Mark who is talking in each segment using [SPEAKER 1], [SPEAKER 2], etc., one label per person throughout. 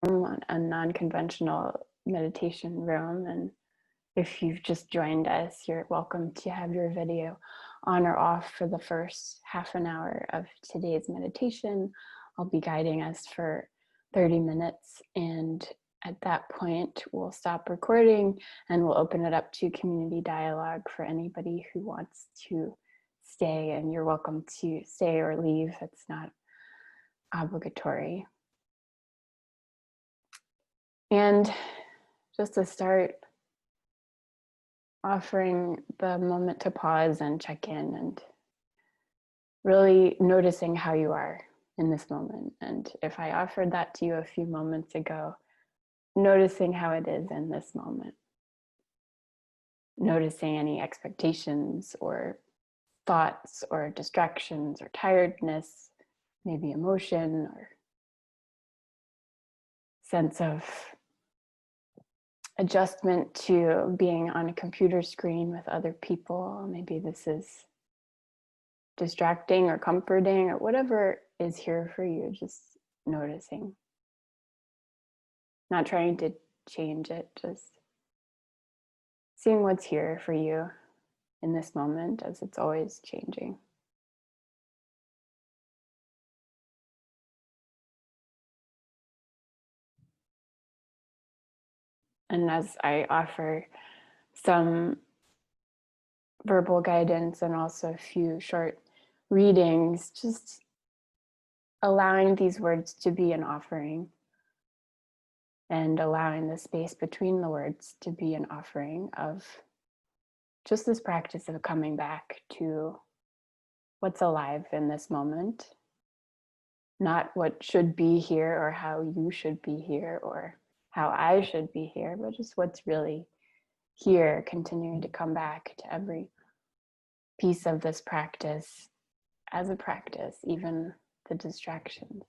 [SPEAKER 1] a non-conventional meditation room. And if you've just joined us, you're welcome to have your video on or off for the first half an hour of today's meditation. I'll be guiding us for 30 minutes, and at that point we'll stop recording and we'll open it up to community dialogue for anybody who wants to stay, and you're welcome to stay or leave. It's not obligatory. And just to start, offering the moment to pause and check in and really noticing how you are in this moment. And if I offered that to you a few moments ago, noticing how it is in this moment. Noticing any expectations or thoughts or distractions or tiredness, maybe emotion or sense of adjustment to being on a computer screen with other people. Maybe this is distracting or comforting or whatever is here for you, just noticing. Not trying to change it, just seeing what's here for you in this moment, as it's always changing. And as I offer some verbal guidance and also a few short readings, just allowing these words to be an offering and allowing the space between the words to be an offering of just this practice of coming back to what's alive in this moment, not what should be here or how you should be here or how I should be here, but just what's really here, continuing to come back to every piece of this practice as a practice, even the distractions.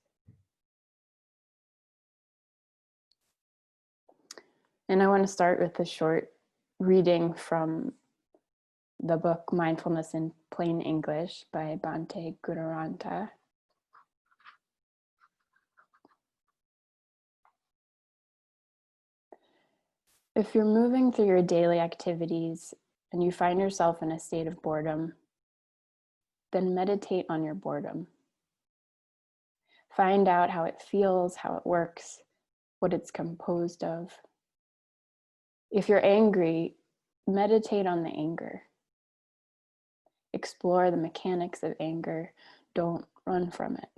[SPEAKER 1] And I want to start with a short reading from the book Mindfulness in Plain English by Bhante Gururanta. If you're moving through your daily activities and you find yourself in a state of boredom, then meditate on your boredom. Find out how it feels, how it works, what it's composed of. If you're angry, meditate on the anger. Explore the mechanics of anger. Don't run from it.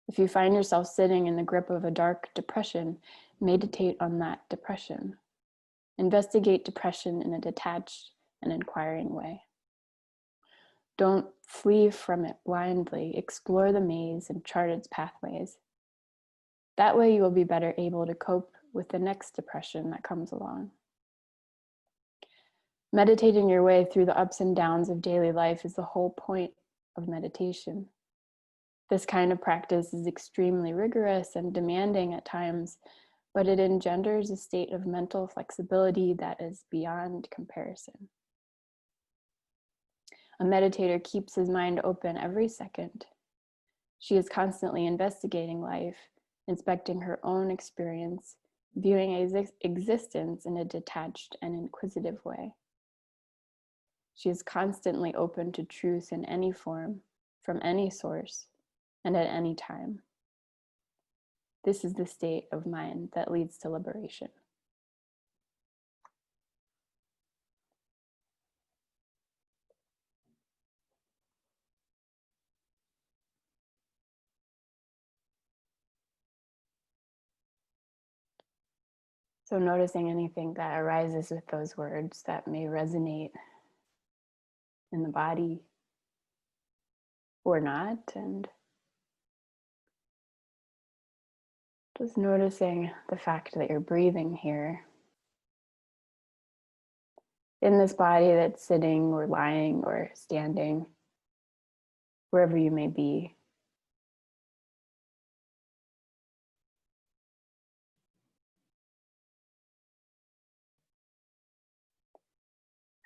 [SPEAKER 1] If you find yourself sitting in the grip of a dark depression, meditate on that depression. Investigate depression in a detached and inquiring way. Don't flee from it blindly. Explore the maze and chart its pathways. That way you will be better able to cope with the next depression that comes along. Meditating your way through the ups and downs of daily life is the whole point of meditation. This kind of practice is extremely rigorous and demanding at times, but it engenders a state of mental flexibility that is beyond comparison. A meditator keeps his mind open every second. She is constantly investigating life, inspecting her own experience, viewing existence in a detached and inquisitive way. She is constantly open to truth in any form, from any source, and at any time. This is the state of mind that leads to liberation. So noticing anything that arises with those words that may resonate in the body or not, and just noticing the fact that you're breathing here in this body that's sitting or lying or standing, wherever you may be.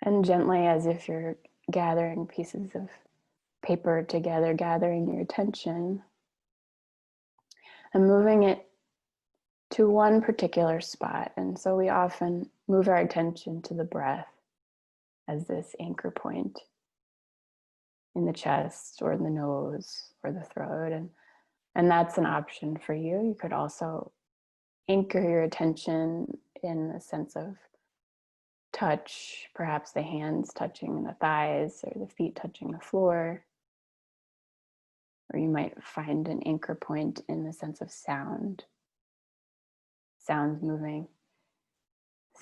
[SPEAKER 1] And gently, as if you're gathering pieces of paper together, gathering your attention, and moving it to one particular spot. And so we often move our attention to the breath as this anchor point in the chest or in the nose or the throat. And that's an option for you. You could also anchor your attention in the sense of touch, perhaps the hands touching the thighs or the feet touching the floor. Or you might find an anchor point in the sense of sound, sounds moving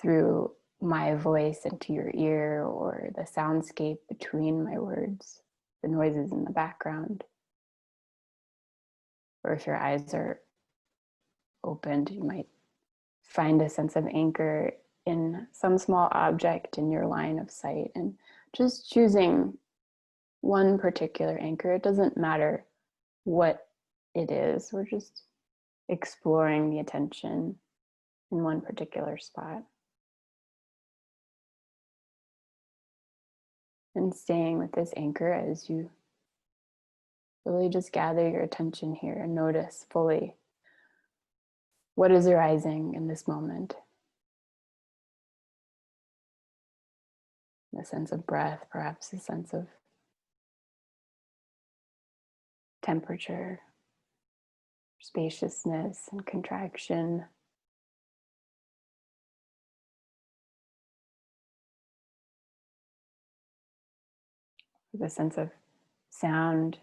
[SPEAKER 1] through my voice into your ear, or the soundscape between my words, the noises in the background. Or if your eyes are opened, you might find a sense of anchor in some small object in your line of sight, and just choosing one particular anchor. It doesn't matter what it is. We're just exploring the attention in one particular spot. And staying with this anchor as you really just gather your attention here and notice fully what is arising in this moment. The sense of breath, perhaps a sense of temperature, spaciousness and contraction. The sense of sound,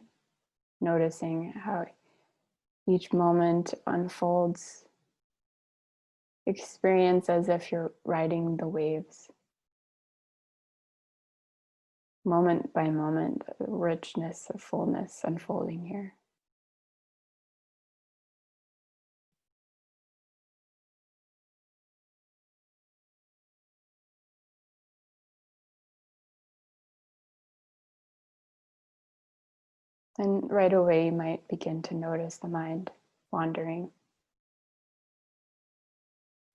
[SPEAKER 1] noticing how each moment unfolds. Experience as if you're riding the waves. Moment by moment, the richness of fullness unfolding here. And right away, you might begin to notice the mind wandering.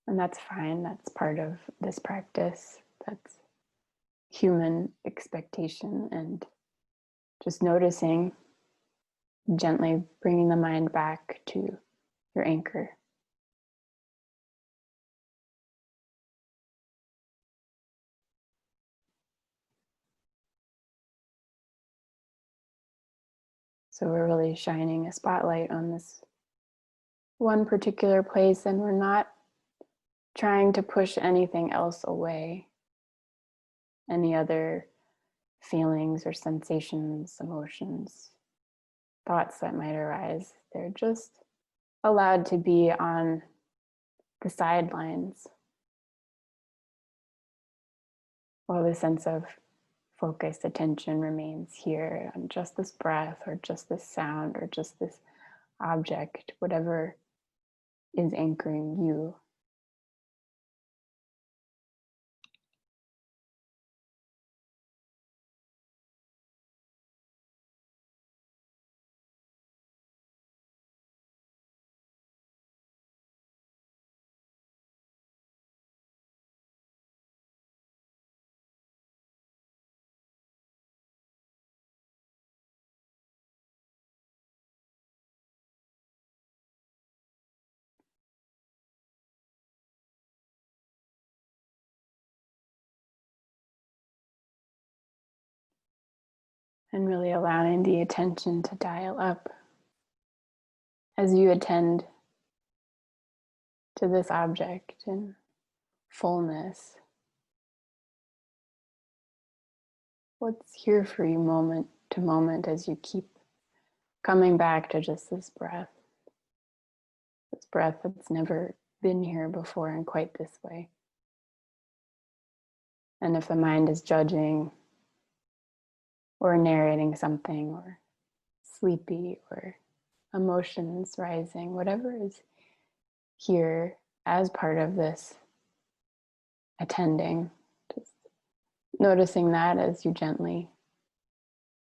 [SPEAKER 1] And that's fine. That's part of this practice. That's human expectation. And just noticing, gently bringing the mind back to your anchor. So we're really shining a spotlight on this one particular place, and we're not trying to push anything else away, any other feelings or sensations, emotions, thoughts that might arise. They're just allowed to be on the sidelines, while the sense of focused attention remains here on just this breath or just this sound or just this object, whatever is anchoring you. And really allowing the attention to dial up as you attend to this object in fullness. What's here for you moment to moment as you keep coming back to just this breath that's never been here before in quite this way. And if the mind is judging or narrating something, or sleepy, or emotions rising, whatever is here as part of this attending, just noticing that as you gently,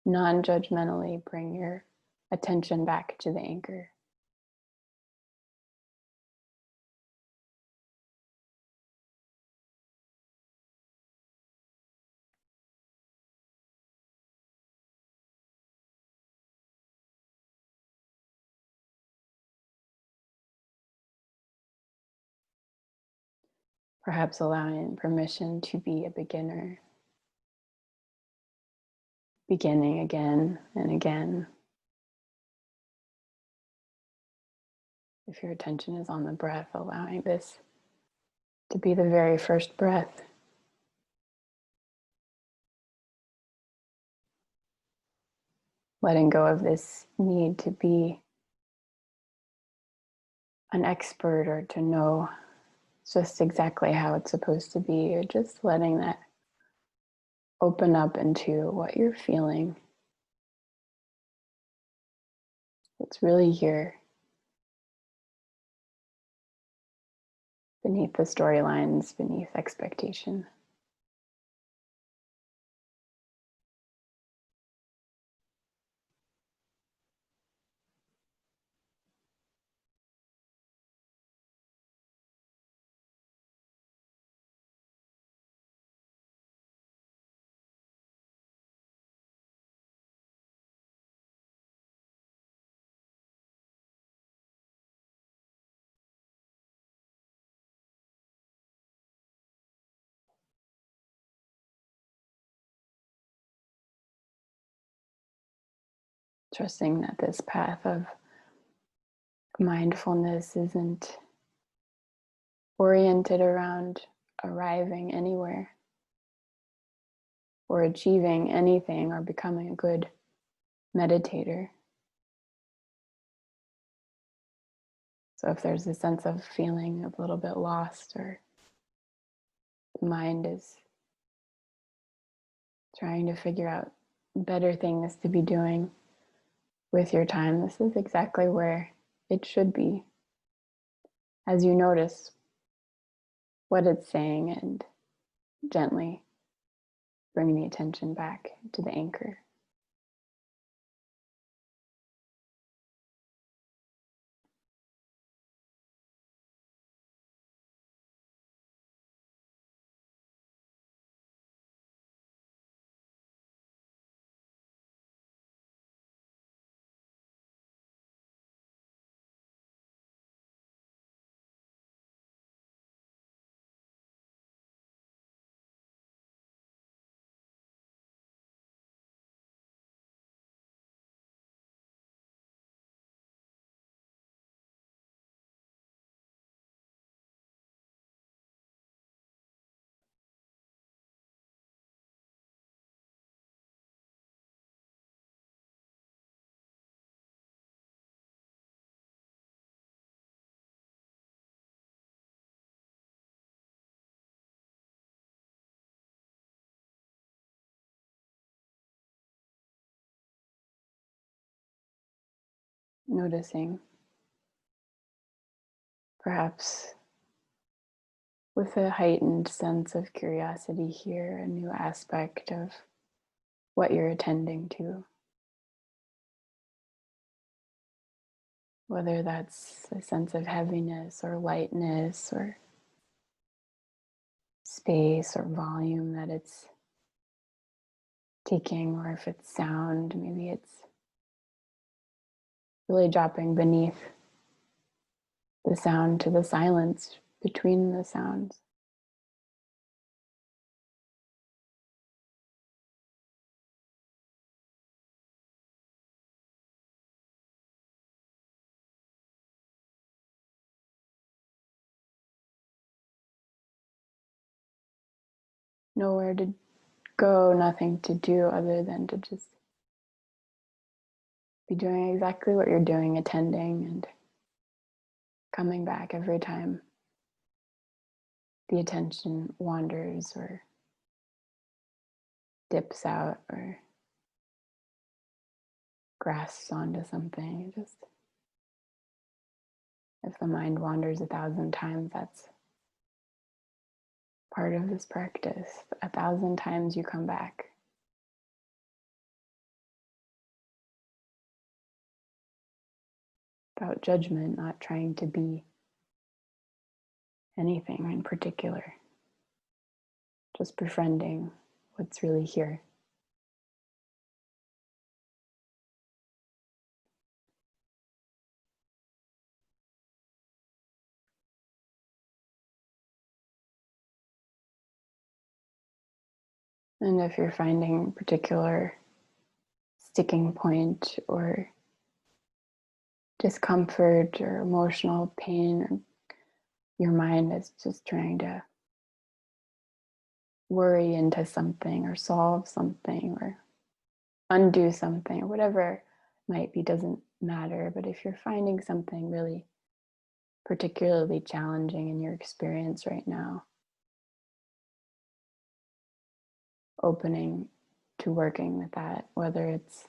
[SPEAKER 1] non-judgmentally bring your attention back to the anchor. Perhaps allowing permission to be a beginner, beginning again and again. If your attention is on the breath, allowing this to be the very first breath. Letting go of this need to be an expert or to know just exactly how it's supposed to be, or just letting that open up into what you're feeling. It's really here beneath the storylines, beneath expectation. Trusting that this path of mindfulness isn't oriented around arriving anywhere or achieving anything or becoming a good meditator. So if there's a sense of feeling a little bit lost, or the mind is trying to figure out better things to be doing with your time, this is exactly where it should be. As you notice what it's saying and gently bring the attention back to the anchor. Noticing, perhaps with a heightened sense of curiosity here, a new aspect of what you're attending to. Whether that's a sense of heaviness or lightness or space or volume that it's taking, or if it's sound, maybe it's really dropping beneath the sound to the silence between the sounds. Nowhere to go, nothing to do other than to just be doing exactly what you're doing, attending and coming back every time the attention wanders or dips out or grasps onto something. Just if the mind wanders 1,000 times, that's part of this practice. 1,000 times you come back. Without judgment, not trying to be anything in particular. Just befriending what's really here. And if you're finding particular sticking point or discomfort or emotional pain, or your mind is just trying to worry into something or solve something or undo something or whatever it might be, doesn't matter. But if you're finding something really particularly challenging in your experience right now, opening to working with that, whether it's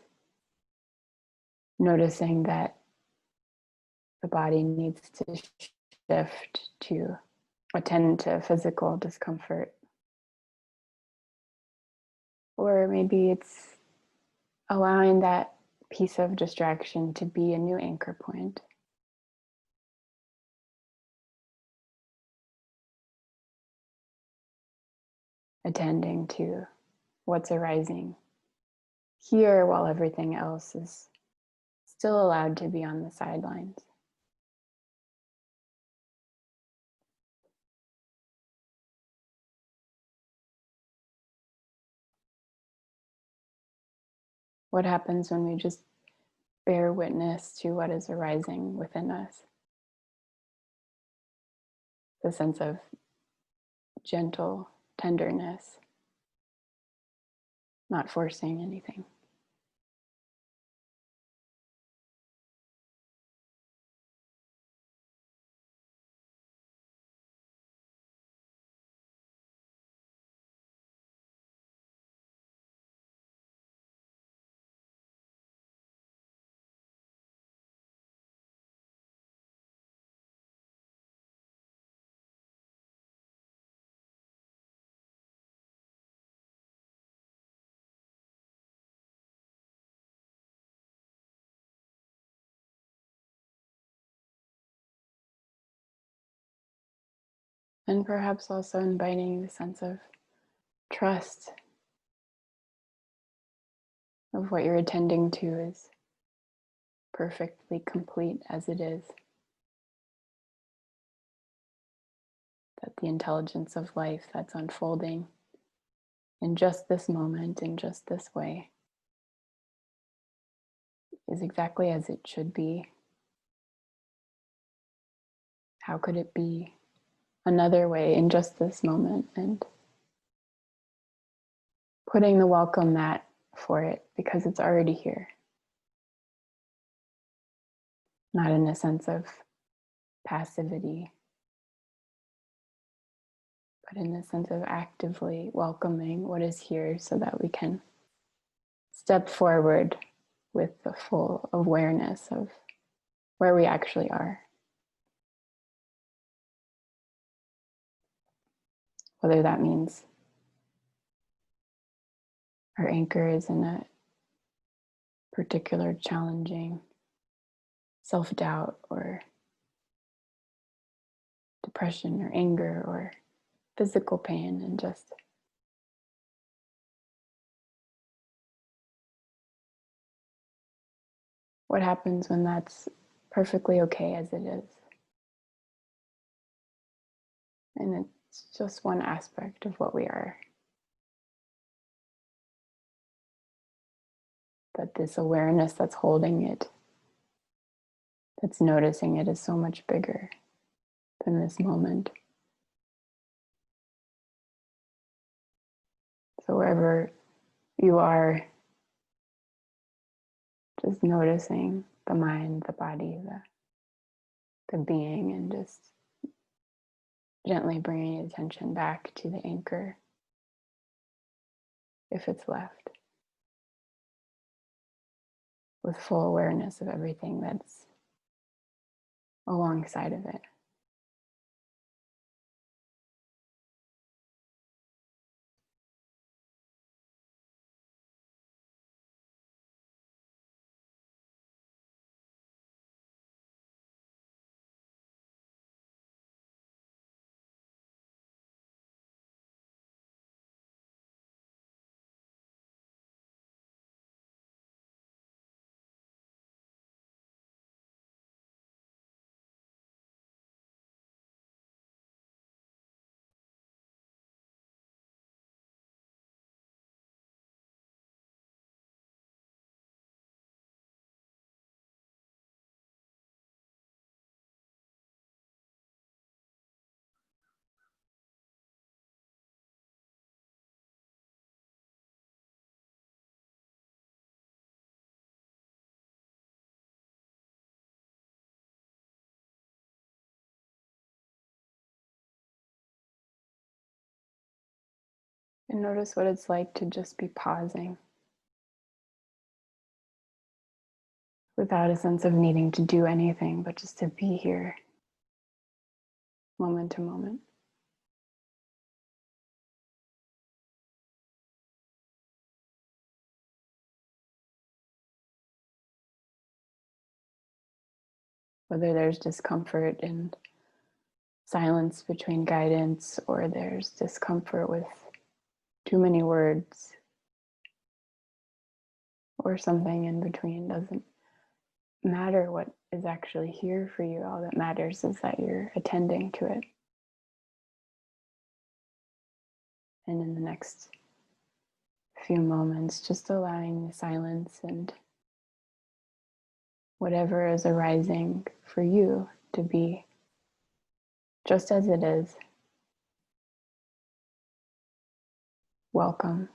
[SPEAKER 1] noticing that the body needs to shift to attend to physical discomfort, or maybe it's allowing that piece of distraction to be a new anchor point. Attending to what's arising here while everything else is still allowed to be on the sidelines. What happens when we just bear witness to what is arising within us? The sense of gentle tenderness, not forcing anything. And perhaps also inviting the sense of trust of what you're attending to is perfectly complete as it is. That the intelligence of life that's unfolding in just this moment, in just this way, is exactly as it should be. How could it be another way in just this moment? And putting the welcome mat for it because it's already here. Not in a sense of passivity, but in a sense of actively welcoming what is here so that we can step forward with the full awareness of where we actually are. Whether that means our anchor is in a particular challenging self-doubt or depression or anger or physical pain, and just what happens when that's perfectly okay as it is. And it's just one aspect of what we are. But this awareness that's holding it, that's noticing it, is so much bigger than this moment. So wherever you are, just noticing the mind, the body, the being, and just gently bringing attention back to the anchor if it's left, with full awareness of everything that's alongside of it. And notice what it's like to just be pausing without a sense of needing to do anything, but just to be here moment to moment. Whether there's discomfort in silence between guidance, or there's discomfort with too many words, or something in between, doesn't matter what is actually here for you. All that matters is that you're attending to it. And in the next few moments, just allowing the silence and whatever is arising for you to be just as it is. Welcome.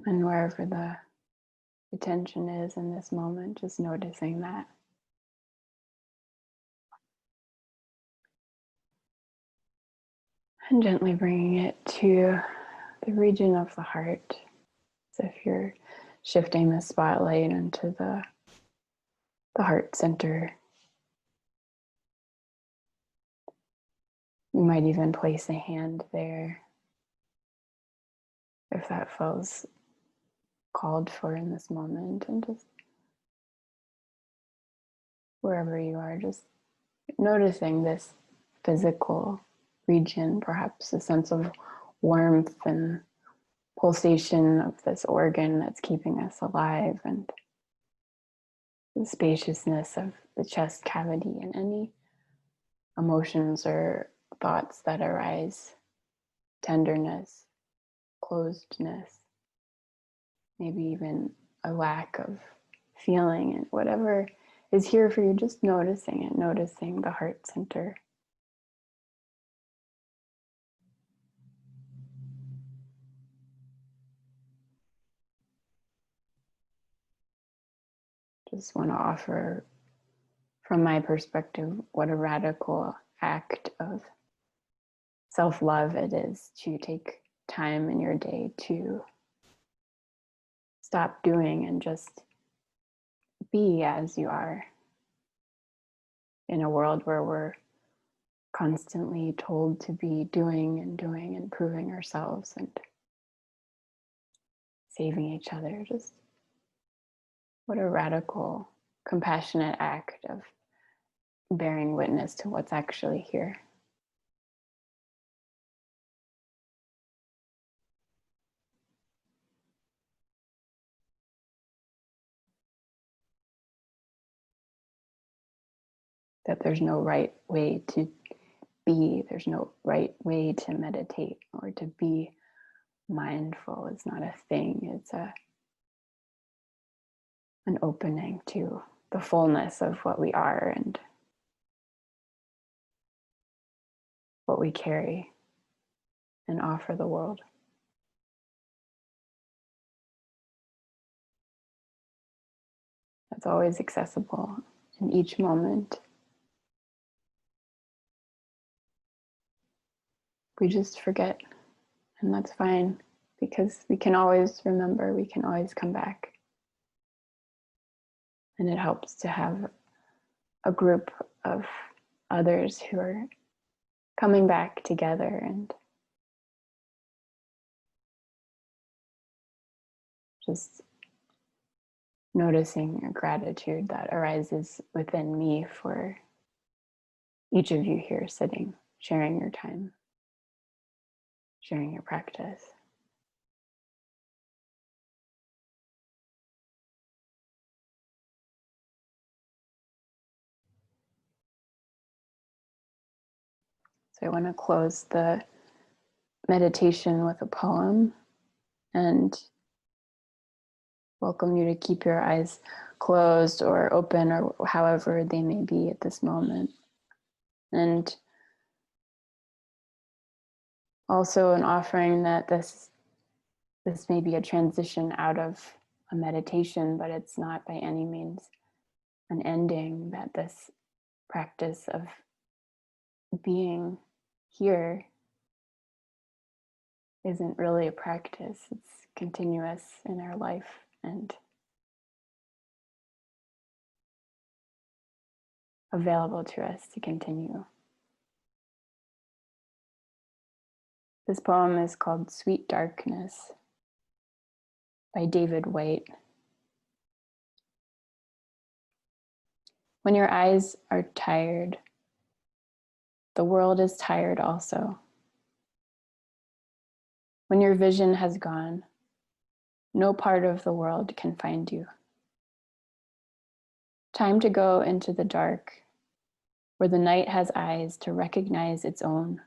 [SPEAKER 1] And wherever the attention is in this moment, just noticing that. And gently bringing it to the region of the heart. As if you're shifting the spotlight into the heart center. You might even place a hand there if that feels called for in this moment. And just wherever you are, just noticing this physical region, perhaps a sense of warmth and pulsation of this organ that's keeping us alive, and the spaciousness of the chest cavity, and any emotions or thoughts that arise, tenderness, closedness, maybe even a lack of feeling, and whatever is here for you, just noticing it, noticing the heart center. Just want to offer, from my perspective, what a radical act of self-love it is to take time in your day to stop doing and just be as you are, in a world where we're constantly told to be doing and proving ourselves and saving each other. Just what a radical, compassionate act of bearing witness to what's actually here. That there's no right way to be, there's no right way to meditate or to be mindful. It's not a thing, it's an opening to the fullness of what we are and what we carry and offer the world. That's always accessible in each moment. We just forget, and that's fine, because we can always remember, we can always come back. And it helps to have a group of others who are coming back together and just noticing your gratitude that arises within me for each of you here sitting, sharing your time, sharing your practice. So I want to close the meditation with a poem and welcome you to keep your eyes closed or open or however they may be at this moment. And also an offering that this may be a transition out of a meditation, but it's not by any means an ending, that this practice of being here isn't really a practice. It's continuous in our life and available to us to continue. This poem is called Sweet Darkness by David Whyte. When your eyes are tired, the world is tired also. When your vision has gone, no part of the world can find you. Time to go into the dark, where the night has eyes to recognize its own.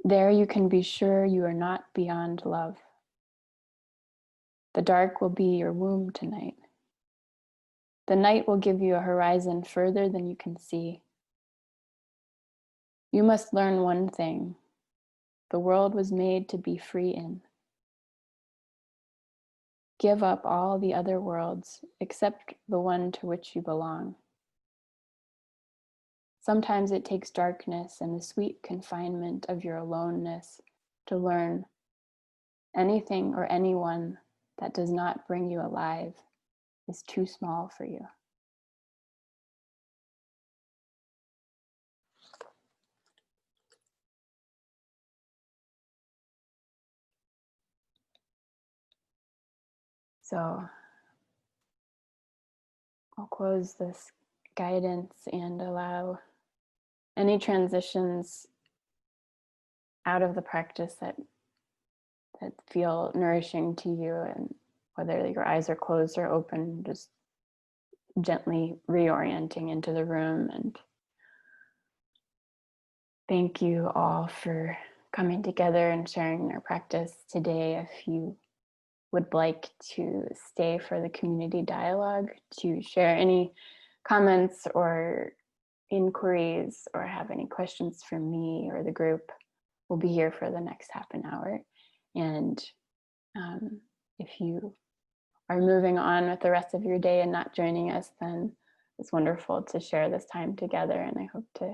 [SPEAKER 1] There you can be sure you are not beyond love. The dark will be your womb tonight. The night will give you a horizon further than you can see. You must learn one thing. The world was made to be free in. Give up all the other worlds except the one to which you belong. Sometimes it takes darkness and the sweet confinement of your aloneness to learn anything or anyone that does not bring you alive is too small for you. So I'll close this guidance and allow any transitions out of the practice that feel nourishing to you, and whether your eyes are closed or open, just gently reorienting into the room. And thank you all for coming together and sharing their practice today. If you would like to stay for the community dialogue, to share any comments or inquiries or have any questions for me or the group, we'll be here for the next half an hour. And if you are moving on with the rest of your day and not joining us, then it's wonderful to share this time together, and I hope to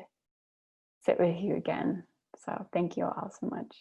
[SPEAKER 1] sit with you again. So thank you all so much.